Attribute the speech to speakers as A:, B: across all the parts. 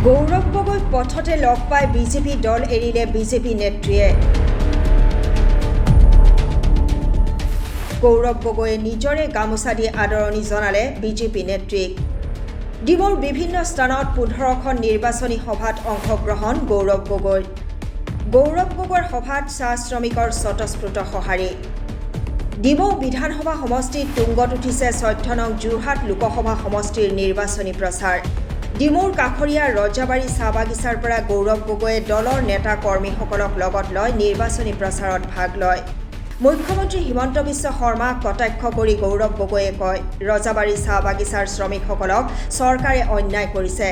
A: গৌৰৱ গগৈক পথতে লগ পাই বিজেপি দল এৰিলে বিজেপি নেত্ৰীয়ে। গৌৰৱ গগৈয়ে নিজৰে গামোচা দি আদৰণি জনালে বিজেপি নেত্ৰীক। ডিমৌৰ বিভিন্ন স্থানত 15খন নিৰ্বাচনী সভাত অংশগ্ৰহণ গৌৰৱ গগৈৰ। গৌৰৱ গগৈৰ সভাত চাহ শ্ৰমিকৰ স্বতঃস্ফূৰ্ত সঁহাৰি। ডিমৌ বিধানসভা সমষ্টিত তুংগত উঠিছে 14 নং যোৰহাট লোকসভা সমষ্টিৰ নিৰ্বাচনী প্ৰচাৰ। ডিমৌৰ কাষৰীয়া ৰজাবাৰী চাহ বাগিচাৰ পৰা গৌৰৱ গগৈয়ে দলৰ নেতা কৰ্মীসকলক লগত লৈ নিৰ্বাচনী প্ৰচাৰত ভাগ লয়। মুখ্যমন্ত্ৰী হিমন্ত বিশ্ব শৰ্মাক কটাক্ষ কৰি গৌৰৱ গগৈয়ে কয়, ৰজাবাৰী চাহ বাগিচাৰ শ্ৰমিকসকলক চৰকাৰে অন্যায় কৰিছে,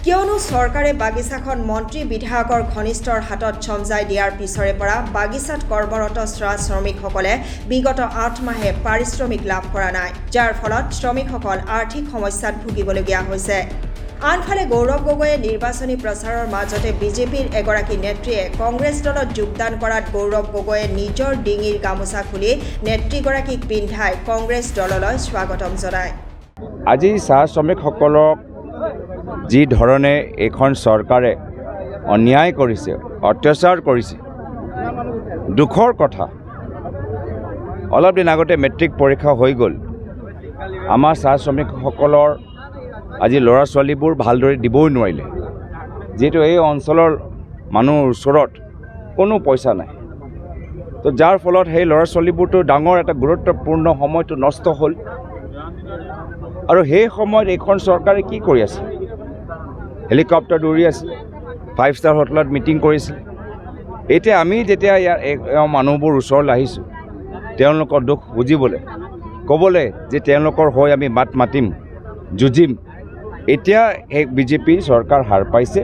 A: কিয়নো চৰকাৰে বাগিচাখন মন্ত্ৰী বিধায়কৰ ঘনিষ্ঠৰ হাতত চমজাই দিয়াৰ পিছৰে পৰা বাগিচাত কৰ্মৰত চাহ শ্ৰমিকসকলে বিগত 8 মাহে পাৰিশ্ৰমিক লাভ কৰা নাই, যাৰ ফলত শ্ৰমিকসকল আৰ্থিক সমস্যাত ভুগিবলগীয়া হৈছে। আনফালে গৌৰৱ গগৈয়ে নিৰ্বাচনী প্ৰচাৰৰ মাজতে বিজেপিৰ এগৰাকী নেত্ৰীয়ে কংগ্ৰেছ দলত যোগদান কৰাত গৌৰৱ গগৈয়ে নিজৰ ডিঙিৰ গামোচা খুলি নেত্ৰীগৰাকীক পিন্ধাই কংগ্ৰেছ দললৈ স্বাগতম জনায়।
B: আজি চাহ শ্ৰমিকসকলক যি ধৰণে এইখন চৰকাৰে অন্যায় কৰিছে, অত্যাচাৰ কৰিছে, দুখৰ কথা। অলপ দিন আগতে মেট্ৰিক পৰীক্ষা হৈ গ'ল। আমাৰ চাহ শ্ৰমিকসকলৰ আজি ল'ৰা ছোৱালীবোৰ ভালদৰে দিবই নোৱাৰিলে, যিহেতু এই অঞ্চলৰ মানুহৰ ওচৰত কোনো পইচা নাই। তো যাৰ ফলত সেই ল'ৰা ছোৱালীবোৰতো ডাঙৰ এটা গুৰুত্বপূৰ্ণ সময়টো নষ্ট হ'ল। আৰু সেই সময়ত এইখন চৰকাৰে কি কৰি আছে? হেলিকপ্টাৰ দৌৰি আছে, 5 ষ্টাৰ হোটেলত মিটিং কৰিছিল। এতিয়া আমি যেতিয়া ইয়াৰ মানুহবোৰ ওচৰলৈ আহিছোঁ, তেওঁলোকৰ দুখ বুজিবলৈ, ক'বলৈ যে তেওঁলোকৰ হৈ আমি মাত মাতিম, যুঁজিম। এতিয়া এই বিজেপি চৰকাৰ হাৰ পাইছে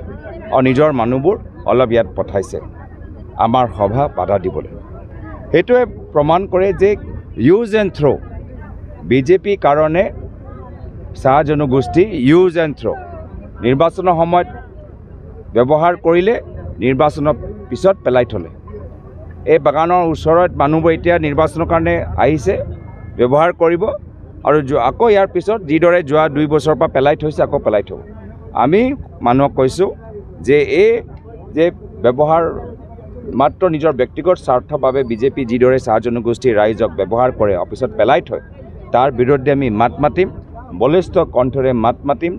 B: আৰু নিজৰ মানুহবোৰ অলপ ইয়াত পঠাইছে আমাৰ সভা বাধা দিবলৈ। সেইটোৱে প্ৰমাণ কৰে যে ইউজ এণ্ড থ্ৰ' বিজেপিৰ কাৰণে চাহ জনগোষ্ঠী ইউজ এণ্ড থ্ৰ'। নিৰ্বাচনৰ সময়ত ব্যৱহাৰ কৰিলে, নিৰ্বাচনৰ পিছত পেলাই থ'লে। এই বাগানৰ ওচৰত মানুহবোৰ এতিয়া নিৰ্বাচনৰ কাৰণে আহিছে, ব্যৱহাৰ কৰিব আৰু আকৌ ইয়াৰ পিছত যিদৰে যোৱা 2 বছৰৰ পৰা পেলাই থৈছে আকৌ পেলাই থ'ব। আমি মানুহক কৈছোঁ যে এই যে ব্যৱহাৰ মাত্ৰ নিজৰ ব্যক্তিগত স্বাৰ্থৰ বাবে বিজেপি যিদৰে চাহ জনগোষ্ঠীৰ ৰাইজক ব্যৱহাৰ কৰে, অফিচত পেলাই থয়, তাৰ বিৰুদ্ধে আমি মাত মাতিম, বলিষ্ঠ কণ্ঠৰে মাত মাতিম।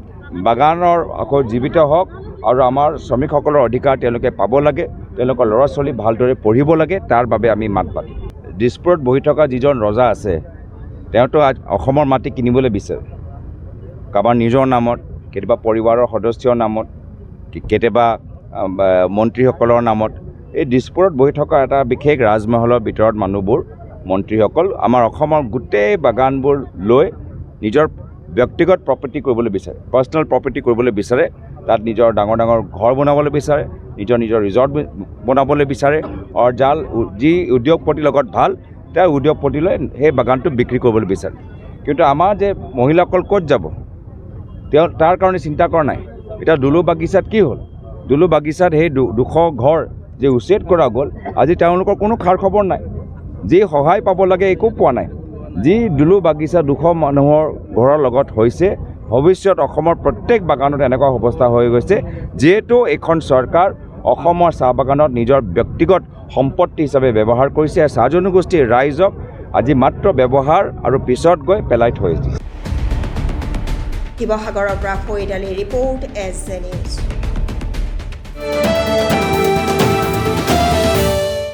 B: বাগানৰ আকৌ জীৱিত হওক আৰু আমাৰ শ্ৰমিকসকলৰ অধিকাৰ তেওঁলোকে পাব লাগে, তেওঁলোকৰ ল'ৰা ছোৱালী ভালদৰে পঢ়িব লাগে, তাৰ বাবে আমি মাত মাতিম। দিছপুৰত বহি থকা যিজন ৰজা আছে, তেওঁতো অসমৰ মাটি কিনিবলৈ বিচাৰে, কাৰোবাৰ নিজৰ নামত, কেতিয়াবা পৰিবাৰৰ সদস্যৰ নামত, কেতিয়াবা মন্ত্ৰীসকলৰ নামত। এই দিছপুৰত বহি থকা এটা বিশেষ ৰাজমহলৰ ভিতৰত মানুহবোৰ মন্ত্ৰীসকল আমাৰ অসমৰ গোটেই বাগানবোৰ লৈ নিজৰ ব্যক্তিগত প্ৰপাৰ্টি কৰিবলৈ বিচাৰে, পাৰ্চনেল প্ৰপাৰ্টি কৰিবলৈ বিচাৰে। তাত নিজৰ ডাঙৰ ডাঙৰ ঘৰ বনাবলৈ বিচাৰে, নিজৰ ৰিজৰ্ট বনাবলৈ বিচাৰে। আৰু যি উদ্যোগপতিৰ লগত ভাল, তেওঁ উদ্যোগপতিলৈ সেই বাগানটো বিক্ৰী কৰিবলৈ বিচাৰে। কিন্তু আমাৰ যে মহিলাসকল ক'ত যাব, তেওঁ তাৰ কাৰণে চিন্তা কৰা নাই। এতিয়া দুলু বাগিচাত কি হ'ল? দুলু বাগিচাত সেই 200 ঘৰ যে উচ্ছেদ কৰা গ'ল, আজি তেওঁলোকৰ কোনো খা খবৰ নাই। যি সহায় পাব লাগে একো পোৱা নাই। যি দুলু বাগিচা 200 মানুহৰ ঘৰৰ লগত হৈছে, ভৱিষ্যত অসমৰ প্ৰত্যেক বাগানত এনেকুৱা অৱস্থা হৈ গৈছে, যিহেতু এইখন চৰকাৰ অসমৰ চাহ বাগানত নিজৰ ব্যক্তিগত সম্পত্তি হিচাপে ব্যৱহাৰ কৰিছে। চাহ জনগোষ্ঠীৰ ৰাইজক আজি মাত্ৰ ব্যৱহাৰ আৰু পিছত গৈ পেলাই থৈ দিছে।
A: শিৱসাগৰৰ পৰা ফৰিদ আলীৰ ৰিপৰ্ট, SJ নিউজ।